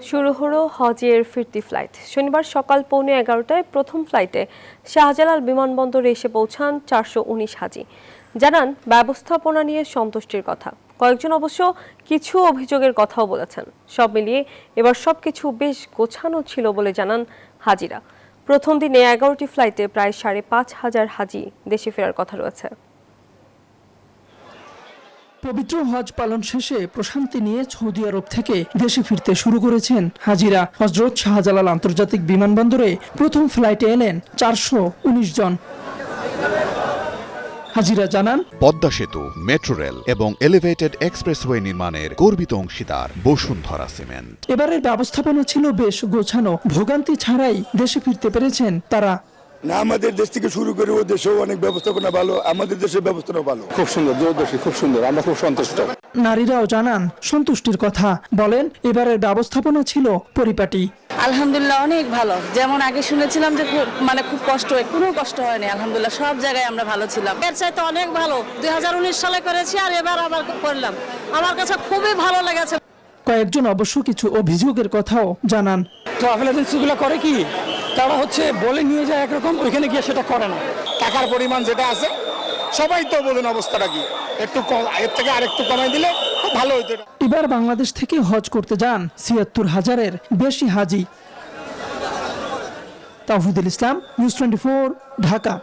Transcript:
শুরু হলো হজের ফিরতি ফ্লাইট। শনিবার সকাল 11:15টায় প্রথম ফ্লাইটে শাহজালাল বিমানবন্দরে এসে পৌঁছান 419 হাজি। জানান ব্যবস্থাপনা নিয়ে সন্তুষ্টির কথা। কয়েকজন অবশ্য কিছু অভিযোগের কথাও বলেছেন। সব মিলিয়ে এবার সবকিছু বেশ গোছানো ছিল বলে জানান হাজিরা। প্রথম দিনে 11টি ফ্লাইটে প্রায় 5,500 হাজি দেশে ফেরার কথা রয়েছে। পবিত্র হজ পালন শেষে প্রশান্তি নিয়ে সৌদি আরব থেকে দেশে ফিরতে শুরু করেছেন হাজিরা। হযরত শাহজালাল আন্তর্জাতিক বিমানবন্দরে প্রথম ফ্লাইটে এলেন 419 জন। হাজিরা জানান, পদ্মা সেতু, মেট্রো রেল এবং এলিভেটেড এক্সপ্রেসওয়ে নির্মাণের গর্বিত অংশীদার বসুন্ধরা সিমেন্ট। এবারের ব্যবস্থাপনা ছিল বেশ গোছানো। ভোগান্তি ছাড়াই দেশে ফিরতে পেরেছেন তারা। না, আমাদের দেশ থেকে শুরু করে ও দেশেও অনেক ব্যবস্থাপনা ভালো, আমাদের দেশের ব্যবস্থাপনা ভালো। খুব সুন্দর, দূরদর্শী, খুব সুন্দর, আমরা খুব সন্তুষ্ট। নারীরাও জানান সন্তুষ্টির কথা। বলেন, এবারের ব্যবস্থাপনা ছিল পরিপাটি। আলহামদুলিল্লাহ অনেক ভালো। যেমন আগে শুনেছিলাম যে খুব কষ্ট হয়, কোনো কষ্ট হয়নি। আলহামদুলিল্লাহ সব জায়গায় আমরা ভালো ছিলাম। এর চাইতে অনেক ভালো। 2019 সালে করেছি আর এবার আবার করলাম। আমার কাছে খুবই ভালো লেগেছে। কয়েকজন অবশ্য কিছু অভিযোগের কথাও জানান। ট্রাভেল এজেন্সিগুলো করে কি, তারা বলে নিয়ে যায় একরকম, ওইখানে গিয়ে সেটা করে না। টাকার পরিমাণ যেটা আছে সবাই তো বোঝেন অবস্থাটা কি, একটু কম, এর থেকে আরেকটু কমাই দিলে খুব ভালো হতো। এবার বাংলাদেশ থেকে হজ করতে যান ৭৬,০০০-এর বেশি হাজি। তাওহিদুল ইসলাম, নিউজ 24, ঢাকা।